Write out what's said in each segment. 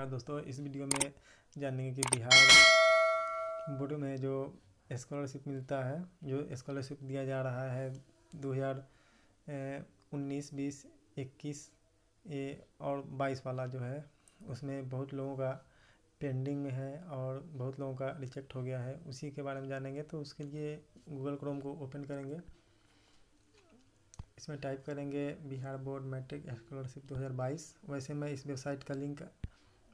नमस्कार दोस्तों, इस वीडियो में जानेंगे कि बिहार बोर्ड में जो स्कॉलरशिप मिलता है, जो स्कॉलरशिप दिया जा रहा है 2019, 20, 21 ये और 22 वाला जो है, उसमें बहुत लोगों का पेंडिंग में है और बहुत लोगों का रिजेक्ट हो गया है। उसी के बारे में जानेंगे। तो उसके लिए गूगल क्रोम को ओपन करेंगे, इसमें टाइप करेंगे बिहार बोर्ड मैट्रिक स्कॉलरशिप 2022। वैसे मैं इस वेबसाइट का लिंक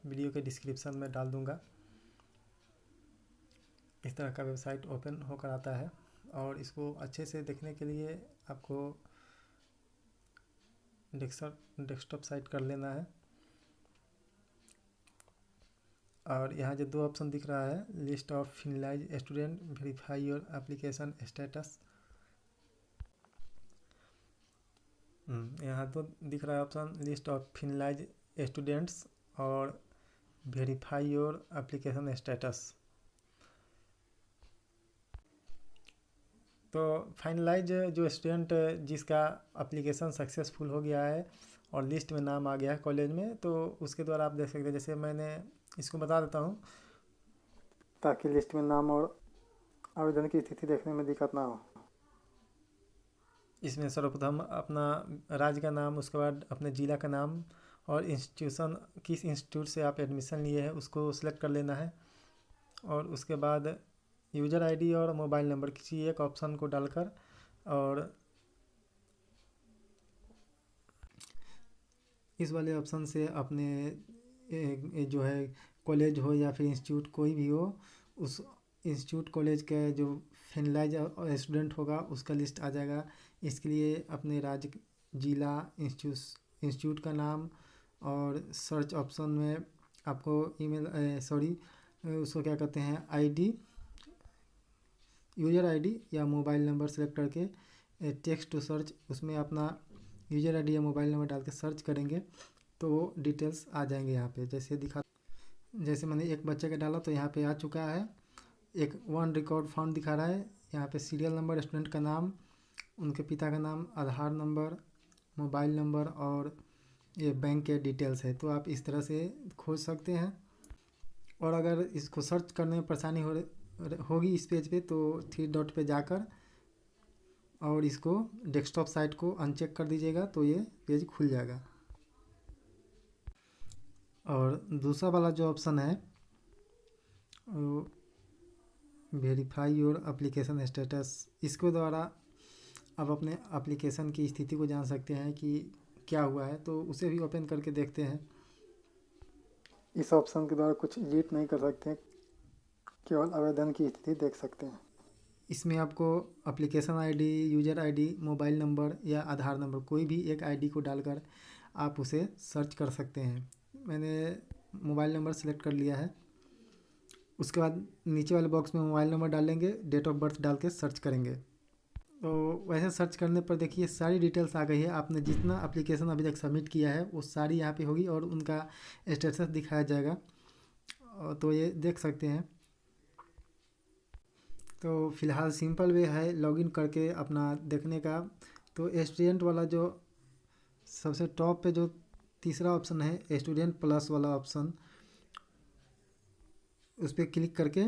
वीडियो के डिस्क्रिप्शन में डाल दूंगा। इस तरह का वेबसाइट ओपन होकर आता है और इसको अच्छे से देखने के लिए आपको डेस्कटॉप साइट कर लेना है। और यहाँ जो दो ऑप्शन दिख रहा है, list of finalize student, verify your application status, यहाँ तो दिख रहा है option list of finalize students और वेरीफाई योर एप्लीकेशन स्टेटस। तो फाइनलाइज जो स्टूडेंट जिसका एप्लीकेशन सक्सेसफुल हो गया है और लिस्ट में नाम आ गया है कॉलेज में, तो उसके द्वारा आप देख सकते हैं। जैसे मैंने इसको बता देता हूँ ताकि लिस्ट में नाम और आवेदन की स्थिति देखने में दिक्कत ना हो। इसमें सर्वप्रथम अपना राज्य का नाम, उसके बाद अपने ज़िला का नाम और इंस्टीट्यूशन, किस इंस्टीट्यूट से आप एडमिशन लिए हैं उसको सिलेक्ट कर लेना है। और उसके बाद यूज़र आईडी और मोबाइल नंबर किसी एक ऑप्शन को डालकर, और इस वाले ऑप्शन से अपने जो है कॉलेज हो या फिर इंस्टीट्यूट कोई भी हो, उस इंस्टीट्यूट कॉलेज का जो फाइनलाइज स्टूडेंट होगा उसका लिस्ट आ जाएगा। इसके लिए अपने राज्य, जिला, इंस्टीट्यूट का नाम और सर्च ऑप्शन में आपको उसको क्या कहते हैं, आईडी, यूज़र आईडी या मोबाइल नंबर सेलेक्ट करके टेक्स्ट टू सर्च, उसमें अपना यूज़र आईडी या मोबाइल नंबर डाल के सर्च करेंगे तो वो डिटेल्स आ जाएंगे यहाँ पे। जैसे मैंने एक बच्चे का डाला तो यहाँ पे आ चुका है। एक वन रिकॉर्ड फाउंड दिखा रहा है। यहाँ पे सीरियल नंबर, स्टूडेंट का नाम, उनके पिता का नाम, आधार नंबर, मोबाइल नंबर और ये बैंक के डिटेल्स है। तो आप इस तरह से खोज सकते हैं। और अगर इसको सर्च करने में परेशानी होगी इस पेज पे, तो थ्री डॉट पे जाकर और इसको डेस्कटॉप साइट को अनचेक कर दीजिएगा तो ये पेज खुल जाएगा। और दूसरा वाला जो ऑप्शन है वेरीफाई योर एप्लीकेशन स्टेटस, इसके द्वारा आप अपने एप्लीकेशन की स्थिति को जान सकते हैं कि क्या हुआ है। तो उसे भी ओपन करके देखते हैं। इस ऑप्शन के द्वारा कुछ एडिट नहीं कर सकते, केवल आवेदन की स्थिति देख सकते हैं। इसमें आपको application ID, user ID, mobile number या आधार नंबर, कोई भी एक आईडी को डालकर आप उसे सर्च कर सकते हैं। मैंने मोबाइल नंबर सेलेक्ट कर लिया है। उसके बाद नीचे वाले बॉक्स में मोबाइल नंबर डालेंगे, डेट ऑफ बर्थ डाल के सर्च करेंगे। तो वैसे सर्च करने पर देखिए सारी डिटेल्स आ गई है। आपने जितना एप्लीकेशन अभी तक सबमिट किया है वो सारी यहाँ पे होगी और उनका स्टेटस दिखाया जाएगा। तो ये देख सकते हैं। तो फ़िलहाल सिंपल वे है लॉगिन करके अपना देखने का। तो स्टूडेंट वाला जो सबसे टॉप पे जो तीसरा ऑप्शन है, स्टूडेंट प्लस वाला ऑप्शन, उस पर क्लिक करके,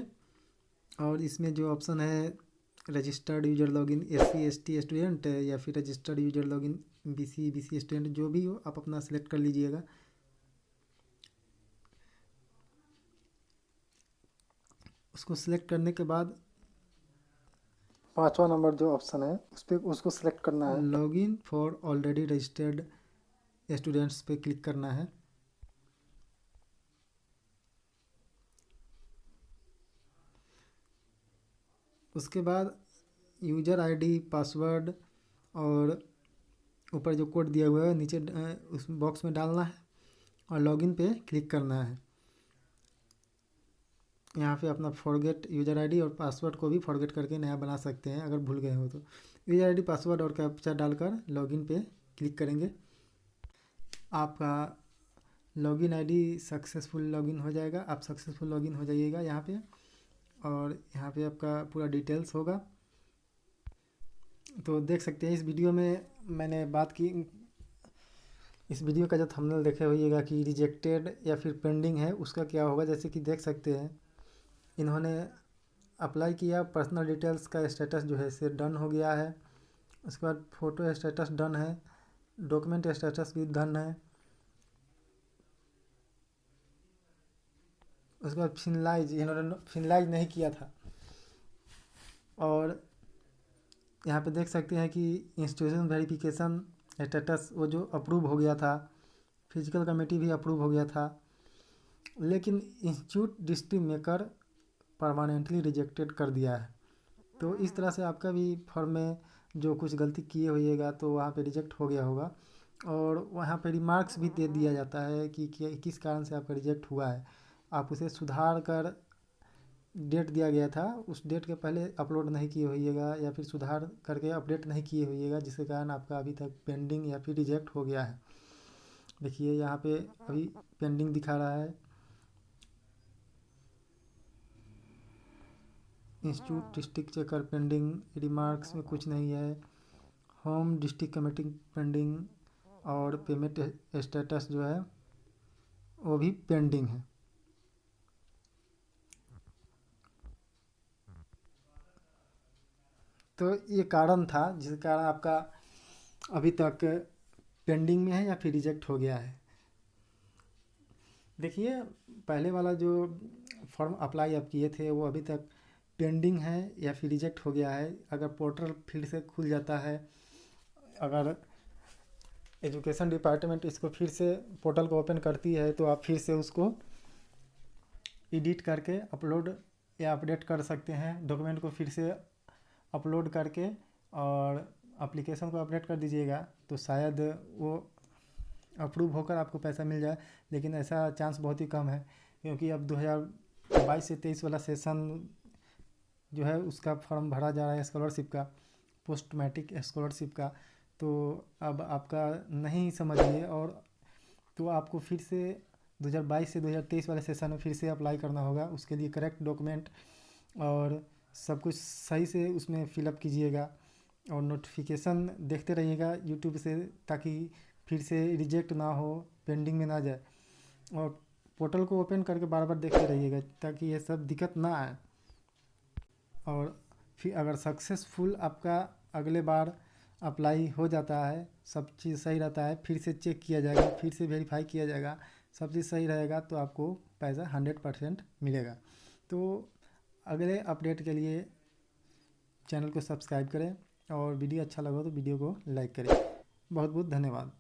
और इसमें जो ऑप्शन है registered user login SC/ST student या फिर registered user login BC/BC student, जो भी हो आप अपना सेलेक्ट कर लीजिएगा। उसको सिलेक्ट करने के बाद पांचवा नंबर जो ऑप्शन है उस पर उसको सिलेक्ट करना है, login for already registered students पे क्लिक करना है। उसके बाद यूज़र आईडी, पासवर्ड और ऊपर जो कोड दिया हुआ है नीचे उस बॉक्स में डालना है और लॉगिन पे क्लिक करना है। यहाँ पे अपना फॉरगेट यूज़र आईडी और पासवर्ड को भी फॉरगेट करके नया बना सकते हैं अगर भूल गए हो तो। यूज़र आईडी, पासवर्ड और कैप्चा डालकर लॉगिन पे क्लिक करेंगे। आपका लॉगिन आईडी सक्सेसफुल लॉगिन हो जाएगा, आप सक्सेसफुल लॉगिन हो जाइएगा यहाँ पे। और यहाँ पे आपका पूरा डिटेल्स होगा। तो देख सकते हैं इस वीडियो में मैंने बात की इस वीडियो का जो थंबनेल देखे होइएगा कि रिजेक्टेड या फिर पेंडिंग है, उसका क्या होगा। जैसे कि देख सकते हैं इन्होंने अप्लाई किया, पर्सनल डिटेल्स का स्टेटस जो है इसे डन हो गया है। उसके बाद फ़ोटो स्टेटस डन है, डॉक्यूमेंट स्टेटस भी डन है। उसके बाद फिनलाइज, इन्होंने फिनलाइज नहीं किया था। और यहाँ पे देख सकते हैं कि इंस्टीट्यूशन वेरिफिकेशन स्टेटस वो जो अप्रूव हो गया था, फिजिकल कमेटी भी अप्रूव हो गया था, लेकिन institute distribute maker permanently rejected कर दिया है। तो इस तरह से आपका भी फॉर्म में जो कुछ गलती किए होइएगा तो वहाँ पे रिजेक्ट हो गया होगा। और वहाँ पे रिमार्क्स भी दे दिया जाता है कि किस कारण से आपका रिजेक्ट हुआ है। आप उसे सुधार कर, डेट दिया गया था उस डेट के पहले अपलोड नहीं किए होइएगा या फिर सुधार करके अपडेट नहीं किए होइएगा, जिसके कारण आपका अभी तक पेंडिंग या फिर रिजेक्ट हो गया है। देखिए यहाँ पे अभी पेंडिंग दिखा रहा है। Institute district checker pending, remarks में कुछ नहीं है। होम डिस्ट्रिक्ट कमेटी पेंडिंग, और पेमेंट स्टेटस जो है वो भी पेंडिंग है। तो ये कारण था जिस कारण आपका अभी तक पेंडिंग में है या फिर रिजेक्ट हो गया है। देखिए पहले वाला जो फॉर्म अप्लाई आप किए थे वो अभी तक पेंडिंग है या फिर रिजेक्ट हो गया है। अगर पोर्टल फिर से खुल जाता है, अगर एजुकेशन डिपार्टमेंट इसको फिर से पोर्टल को ओपन करती है तो आप फिर से उसको एडिट करके अपलोड या अपडेट कर सकते हैं। डॉक्यूमेंट को फिर से अपलोड करके और एप्लीकेशन को अपडेट कर दीजिएगा तो शायद वो अप्रूव होकर आपको पैसा मिल जाए। लेकिन ऐसा चांस बहुत ही कम है, क्योंकि अब 2022 से 23 वाला सेशन जो है उसका फॉर्म भरा जा रहा है स्कॉलरशिप का, पोस्ट मैट्रिक स्कॉलरशिप का। तो अब आपका नहीं समझिए, और तो आपको फिर से 2022 से 2023 वाले सेशन में फिर से अप्लाई करना होगा। उसके लिए करेक्ट डॉक्यूमेंट और सब कुछ सही से उसमें फिलअप कीजिएगा, और नोटिफिकेशन देखते रहिएगा यूट्यूब से, ताकि फिर से रिजेक्ट ना हो, पेंडिंग में ना जाए। और पोर्टल को ओपन करके बार बार देखते रहिएगा ताकि ये सब दिक्कत ना आए। और फिर अगर सक्सेसफुल आपका अगले बार अप्लाई हो जाता है, सब चीज़ सही रहता है, फिर से चेक किया जाएगा, फिर से वेरीफाई किया जाएगा, सब चीज़ सही रहेगा तो आपको पैसा 100% मिलेगा। तो अगले अपडेट के लिए चैनल को सब्सक्राइब करें, और वीडियो अच्छा लगा तो वीडियो को लाइक करें। बहुत बहुत धन्यवाद।